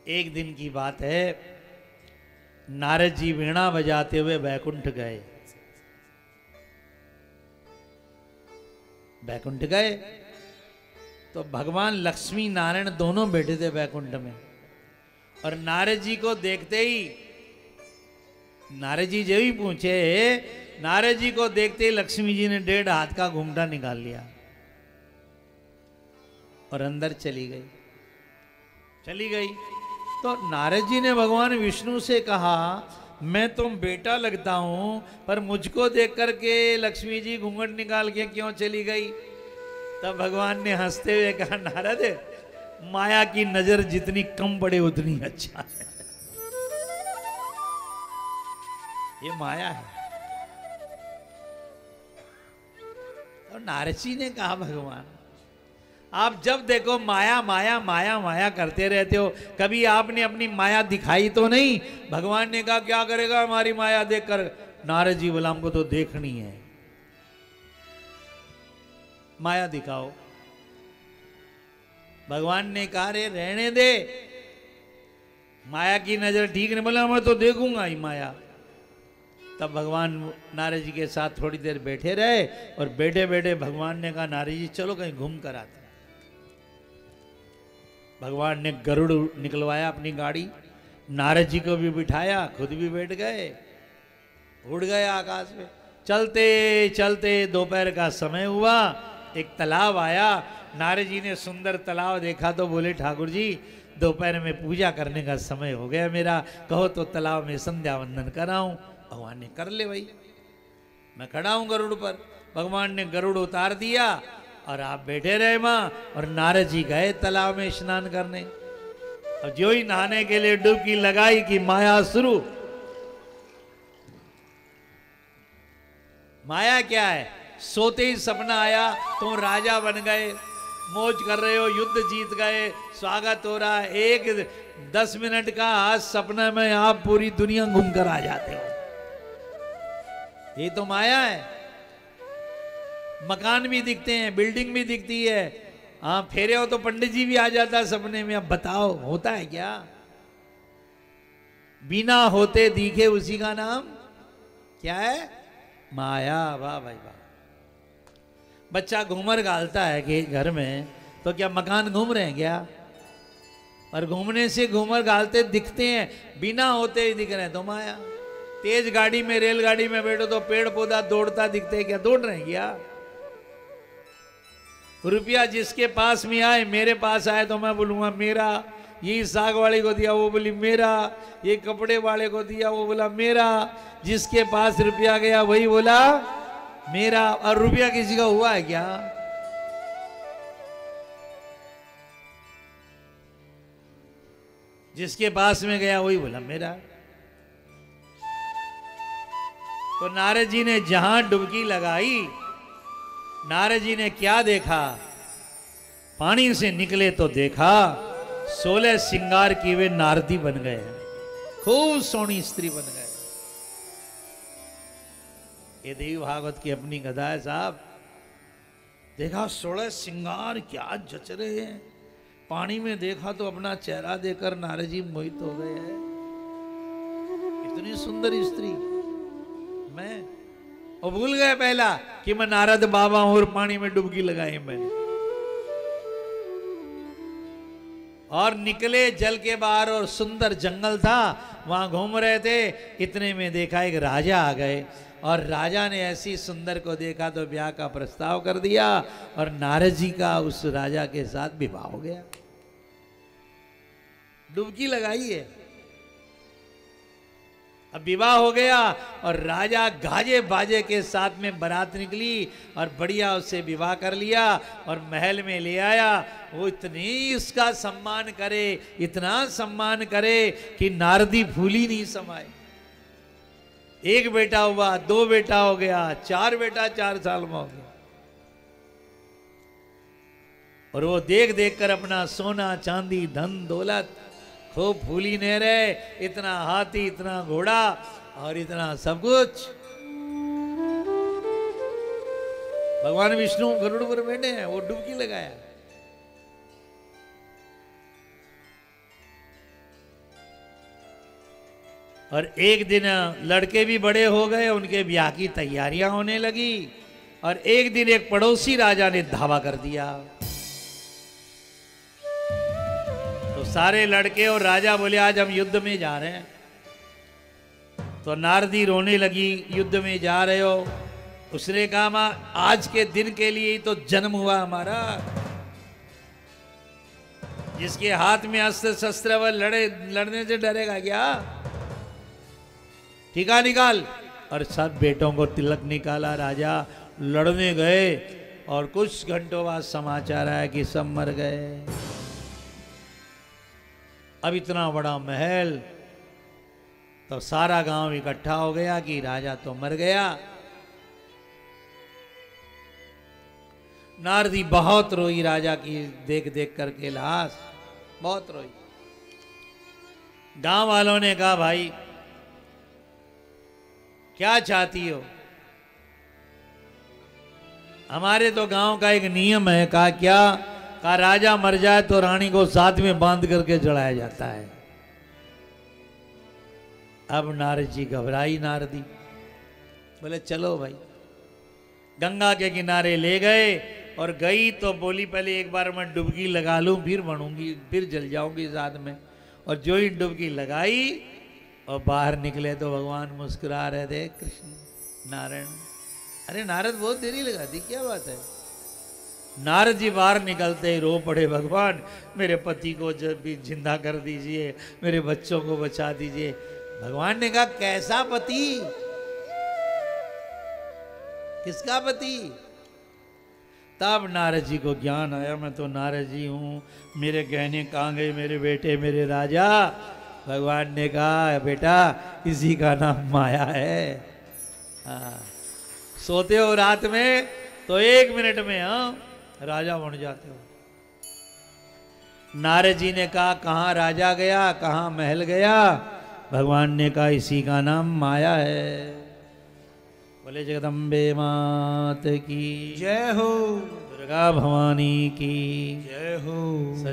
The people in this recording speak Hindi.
एक दिन की बात है, नारद जी वीणा बजाते हुए बैकुंठ गए। बैकुंठ गए तो भगवान लक्ष्मी नारायण दोनों बैठे थे बैकुंठ में, और नारद जी को देखते ही, नारद जी जो ही पूछे, नारद जी को देखते ही लक्ष्मी जी ने 1.5 हाथ का घूंघटा निकाल लिया और अंदर चली गई। तो नारद जी ने भगवान विष्णु से कहा, मैं तुम बेटा लगता हूं, पर मुझको देख करके लक्ष्मी जी घूंघट निकाल के क्यों चली गई? तब भगवान ने हंसते हुए कहा, नारद, माया की नजर जितनी कम पड़े उतनी अच्छा है। ये माया है। तो नारद जी ने कहा, भगवान आप जब देखो माया माया माया माया करते रहते हो, कभी आपने अपनी माया दिखाई तो नहीं? भगवान ने कहा, क्या करेगा हमारी माया देखकर? नारद जी बोला, हमको तो देखनी है, माया दिखाओ। भगवान ने कहा, रे रहने दे, माया की नजर ठीक नहीं। बोला, मैं तो देखूंगा ही माया। तब भगवान नारद जी के साथ थोड़ी देर बैठे रहे, और बैठे बैठे भगवान ने कहा, नारद जी चलो कहीं घूम कर आते। भगवान ने गरुड़ निकलवाया अपनी गाड़ी, नारद जी को भी बिठाया, खुद भी बैठ गए, उड़ गए आकाश में। चलते चलते दोपहर का समय हुआ, एक तालाब आया। नारद जी ने सुंदर तालाब देखा तो बोले, ठाकुर जी दोपहर में पूजा करने का समय हो गया मेरा, कहो तो तालाब में संध्या वंदन कराऊं। भगवान ने कर ले भाई, मैं खड़ा हूं गरुड़ पर। भगवान ने गरुड़ उतार दिया और आप बैठे रहे वहां, और नारद जी गए तालाब में स्नान करने। और जो ही नहाने के लिए डुबकी लगाई कि माया शुरू। माया क्या है? सोते ही सपना आया, तुम राजा बन गए, मौज कर रहे हो, युद्ध जीत गए, स्वागत हो रहा है। एक 10 मिनट का आज सपने में आप पूरी दुनिया घूम कर आ जाते हो। ये तो माया है। मकान भी दिखते हैं, बिल्डिंग भी दिखती है, हाँ फेरे हो तो पंडित जी भी आ जाता है सपने में। अब बताओ होता है क्या? बिना होते दिखे उसी का नाम क्या है? माया। वाह भाई वाह। बच्चा घूमर गालता है कि घर में, तो क्या मकान घूम रहे हैं क्या? और घूमने से घूमर गालते दिखते हैं, बिना होते ही दिख रहे हैं तो माया। तेज गाड़ी में, रेलगाड़ी में बैठो तो पेड़ पौधा दौड़ता दिखते हैं क्या? दौड़ रहे हैं क्या? रुपया जिसके पास में आए, मेरे पास आए तो मैं बोलूंगा मेरा, ये साग वाले को दिया वो बोली मेरा, ये कपड़े वाले को दिया वो बोला मेरा, जिसके पास रुपया गया वही बोला मेरा। और रुपया किसी का हुआ है क्या? जिसके पास में गया वही बोला मेरा। तो नारद जी ने जहां डुबकी लगाई, नारद जी ने क्या देखा? पानी से निकले तो देखा 16 श्रृंगार की वे नारदी बन गए, खूब सोनी स्त्री बन गए। ये देवी भागवत की अपनी कथा है साहब। देखा 16 श्रृंगार क्या जच रहे हैं। पानी में देखा तो अपना चेहरा देखकर नारद जी मोहित हो गए हैं। इतनी सुंदर स्त्री मैं, और भूल गए पहला कि मैं नारद बाबा हूं और पानी में डुबकी लगाई मैंने। और निकले जल के बाहर, और सुंदर जंगल था, वहां घूम रहे थे। इतने में देखा एक राजा आ गए, और राजा ने ऐसी सुंदर को देखा तो ब्याह का प्रस्ताव कर दिया, और नारद जी का उस राजा के साथ विवाह हो गया। डुबकी लगाई है, अब विवाह हो गया, और राजा गाजे बाजे के साथ में बारात निकली, और बढ़िया उससे विवाह कर लिया, और महल में ले आया। वो इतनी उसका सम्मान करे, इतना सम्मान करे कि नारदी फूली नहीं समाए। एक बेटा हुआ, 2 बेटा हो गया, 4 बेटा 4 साल में हो गया। और वो देख देख कर अपना सोना चांदी धन दौलत खूब फूली नहीं रहे, इतना हाथी, इतना घोड़ा और इतना सब कुछ। भगवान विष्णु गरुड़ पर बैठे हैं, वो डुबकी लगाया। और एक दिन लड़के भी बड़े हो गए, उनके ब्याह की तैयारियां होने लगी। और एक दिन एक पड़ोसी राजा ने धावा कर दिया। तो सारे लड़के और राजा बोले आज हम युद्ध में जा रहे हैं। तो नारदी रोने लगी, युद्ध में जा रहे हो? उसने कहा मां आज के दिन के लिए ही तो जन्म हुआ हमारा। जिसके हाथ में अस्त्र शस्त्र वह लड़ने से डरेगा क्या? टीका निकाल। और सब बेटों को तिलक निकाला, राजा लड़ने गए और कुछ घंटों बाद समाचार आया कि सब मर गए। अब इतना बड़ा महल, तो सारा गांव इकट्ठा हो गया कि राजा तो मर गया। नारदी बहुत रोई राजा की देख देख करके लाश, बहुत रोई। गांव वालों ने कहा भाई क्या चाहती हो? हमारे तो गांव का एक नियम है। कहा क्या? कहा राजा मर जाए तो रानी को साथ में बांध करके जलाया जाता है। अब नारद जी घबराई, नारदी बोले चलो भाई। गंगा के किनारे ले गए और गई तो बोली पहले एक बार मैं डुबकी लगा लूं, फिर बनूंगी, फिर जल जाऊंगी साथ में। और जो ही डुबकी लगाई और बाहर निकले तो भगवान मुस्कुरा रहे थे, कृष्ण नारायण। अरे नारद बहुत देरी लगा दी, क्या बात है? नारद जी बाहर निकलते ही रो पड़े, भगवान मेरे पति को जब भी जिंदा कर दीजिए, मेरे बच्चों को बचा दीजिए। भगवान ने कहा कैसा पति? किसका पति? तब नारद जी को ज्ञान आया, मैं तो नारद जी हूं, मेरे गहने कहाँ गए, मेरे बेटे, मेरे राजा? भगवान ने कहा बेटा इसी का नाम माया है। हाँ, सोते हो रात में तो 1 मिनट में राजा बन जाते हो। नारद जी ने कहा कहाँ राजा गया, कहाँ महल गया? भगवान ने कहा इसी का नाम माया है। बोले जगदम्बे मात की जय हो, दुर्गा भवानी की जय हो।